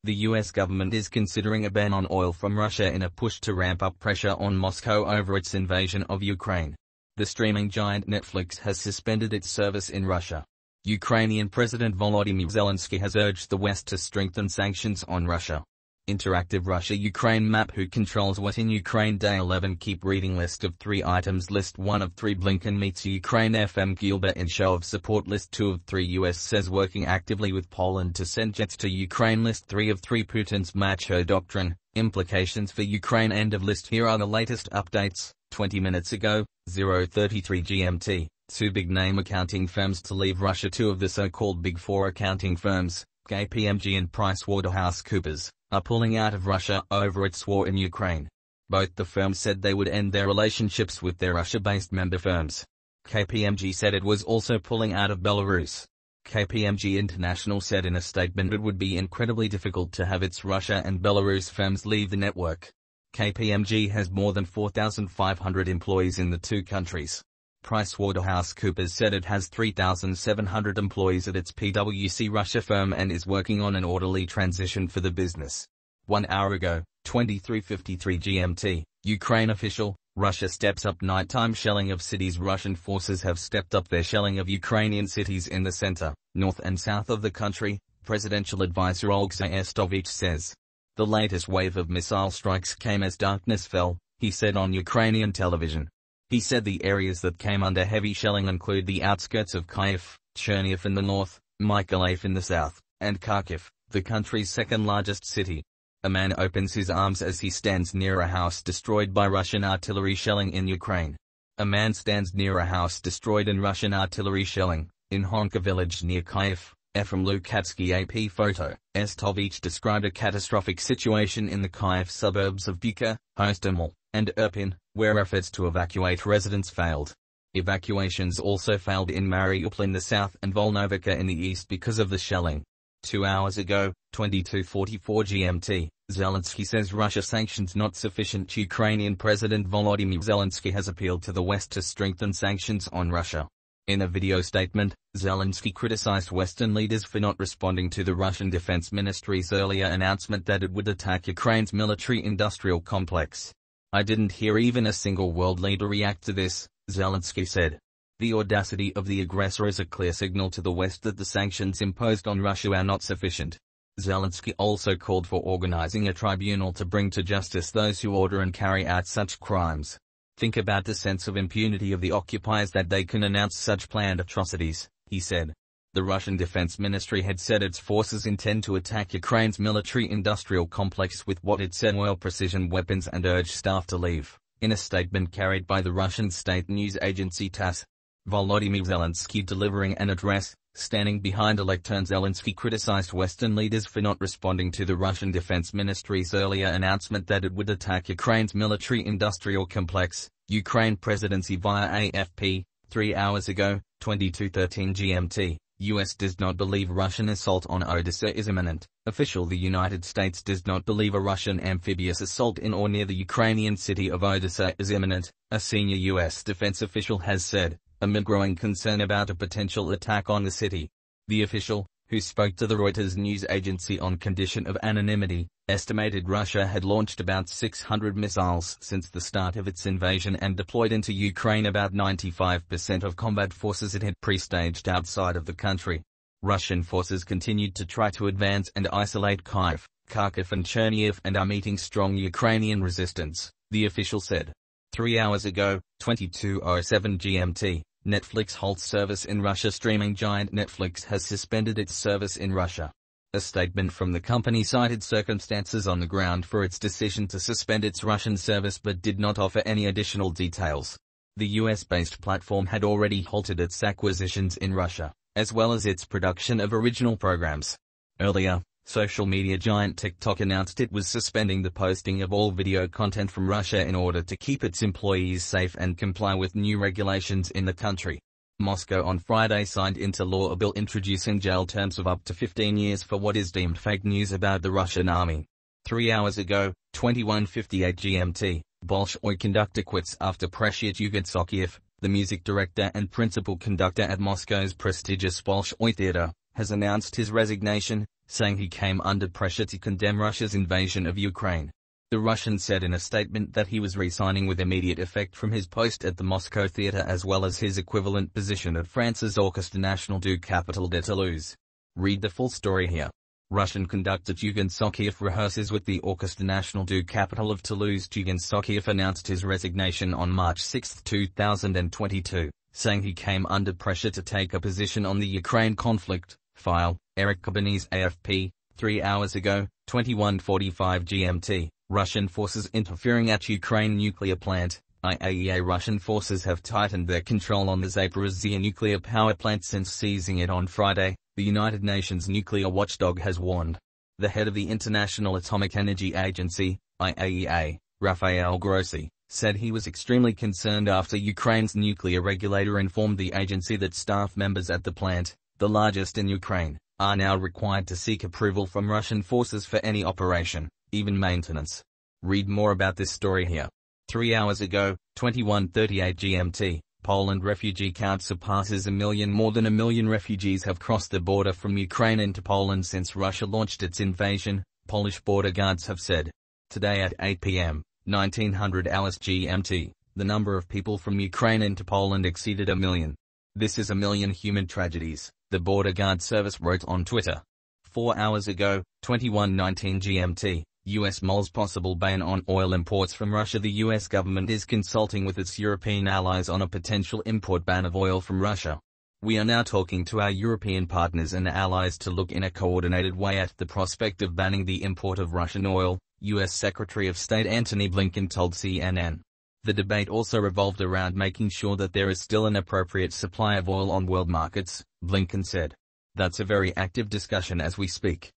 The US government is considering a ban on oil from Russia in a push to ramp up pressure on Moscow over its invasion of Ukraine. The streaming giant Netflix has suspended its service in Russia. Ukrainian President Volodymyr Zelenskyy has urged the West to strengthen sanctions on Russia. Interactive Russia-Ukraine map. Who controls what in Ukraine? Day 11. Keep reading. List of 3 items. List 1 of 3. Blinken meets Ukraine. FM Gilbert in show of support. List 2 of 3. US says working actively with Poland to send jets to Ukraine. List 3 of 3. Putin's macho doctrine, implications for Ukraine. End of list. Here are the latest updates. 20 minutes ago, 0:33 GMT, 2 big-name accounting firms to leave Russia. 2 of the so-called Big Four accounting firms, KPMG and PricewaterhouseCoopers, are pulling out of Russia over its war in Ukraine. Both the firms said they would end their relationships with their Russia-based member firms. KPMG said it was also pulling out of Belarus. KPMG International said in a statement it would be incredibly difficult to have its Russia and Belarus firms leave the network. KPMG has more than 4,500 employees in the 2 countries. PricewaterhouseCoopers said it has 3,700 employees at its PwC Russia firm and is working on an orderly transition for the business. 1 hour ago, 23:53 GMT, Ukraine official, Russia steps up nighttime shelling of cities. Russian forces have stepped up their shelling of Ukrainian cities in the center, north and south of the country, presidential advisor Oleksiy Arestovich says. The latest wave of missile strikes came as darkness fell, he said on Ukrainian television. He said the areas that came under heavy shelling include the outskirts of Kyiv, Chernihiv in the north, Mykolaiv in the south, and Kharkiv, the country's second-largest city. A man opens his arms as he stands near a house destroyed by Russian artillery shelling in Ukraine. A man stands near a house destroyed in Russian artillery shelling, in Honka village near Kyiv. From Lukatsky AP photo, Arestovich described a catastrophic situation in the Kyiv suburbs of Bucha, Hostomel, and Irpin, where efforts to evacuate residents failed. Evacuations also failed in Mariupol in the south and Volnovaka in the east because of the shelling. 2 hours ago, 22:44 GMT, Zelenskyy says Russia sanctions not sufficient. Ukrainian President Volodymyr Zelenskyy has appealed to the West to strengthen sanctions on Russia. In a video statement, Zelenskyy criticized Western leaders for not responding to the Russian Defense Ministry's earlier announcement that it would attack Ukraine's military-industrial complex. I didn't hear even a single world leader react to this, Zelenskyy said. The audacity of the aggressor is a clear signal to the West that the sanctions imposed on Russia are not sufficient. Zelenskyy also called for organizing a tribunal to bring to justice those who order and carry out such crimes. Think about the sense of impunity of the occupiers that they can announce such planned atrocities, he said. The Russian Defense Ministry had said its forces intend to attack Ukraine's military-industrial complex with what it said were precision weapons and urged staff to leave, in a statement carried by the Russian state news agency TASS. Volodymyr Zelenskyy delivering an address, standing behind a lectern. Zelenskyy criticized Western leaders for not responding to the Russian Defense Ministry's earlier announcement that it would attack Ukraine's military-industrial complex. Ukraine presidency via AFP, 3 hours ago, 22:13 GMT. U.S. does not believe Russian assault on Odessa is imminent. Official: the United States does not believe a Russian amphibious assault in or near the Ukrainian city of Odessa is imminent, a senior U.S. defense official has said, amid growing concern about a potential attack on the city. The official, who spoke to the Reuters news agency on condition of anonymity, estimated Russia had launched about 600 missiles since the start of its invasion and deployed into Ukraine about 95% of combat forces it had pre-staged outside of the country. Russian forces continued to try to advance and isolate Kyiv, Kharkiv and Chernihiv and are meeting strong Ukrainian resistance, the official said. 3 hours ago, 22:07 GMT, Netflix halts service in Russia. Streaming giant Netflix has suspended its service in Russia. A statement from the company cited circumstances on the ground for its decision to suspend its Russian service but did not offer any additional details. The US-based platform had already halted its acquisitions in Russia, as well as its production of original programs. Earlier, social media giant TikTok announced it was suspending the posting of all video content from Russia in order to keep its employees safe and comply with new regulations in the country. Moscow on Friday signed into law a bill introducing jail terms of up to 15 years for what is deemed fake news about the Russian army. 3 hours ago, 21:58 GMT, Bolshoi conductor quits after pressure. Yugoslav, the music director and principal conductor at Moscow's prestigious Bolshoi Theatre, has announced his resignation, saying he came under pressure to condemn Russia's invasion of Ukraine. The Russian said in a statement that he was resigning with immediate effect from his post at the Moscow theatre as well as his equivalent position at France's Orchestre National du Capitale de Toulouse. Read the full story here. Russian conductor Yugen Sokiev rehearses with the Orchestre National du Capitale of Toulouse. Yugen Sokiev announced his resignation on March 6, 2022, saying he came under pressure to take a position on the Ukraine conflict. File, Eric Kobanese AFP, 3 hours ago, 21:45 GMT. Russian forces interfering at Ukraine nuclear plant. IAEA Russian forces have tightened their control on the Zaporizhzhia nuclear power plant since seizing it on Friday, the United Nations nuclear watchdog has warned. The head of the International Atomic Energy Agency, IAEA, Rafael Grossi, said he was extremely concerned after Ukraine's nuclear regulator informed the agency that staff members at the plant, the largest in Ukraine, are now required to seek approval from Russian forces for any operation, even maintenance. Read more about this story here. 3 hours ago, 21:38 GMT, Poland refugee count surpasses 1 million. More than 1 million refugees have crossed the border from Ukraine into Poland since Russia launched its invasion, Polish border guards have said. Today at 8 p.m., 1900 hours GMT, the number of people from Ukraine into Poland exceeded 1 million. This is 1 million human tragedies, the border guard service wrote on Twitter. 4 hours ago, 21:19 GMT, U.S. mulls possible ban on oil imports from Russia. The U.S. government is consulting with its European allies on a potential import ban of oil from Russia. We are now talking to our European partners and allies to look in a coordinated way at the prospect of banning the import of Russian oil, U.S. Secretary of State Antony Blinken told CNN. The debate also revolved around making sure that there is still an appropriate supply of oil on world markets, Blinken said. That's a very active discussion as we speak.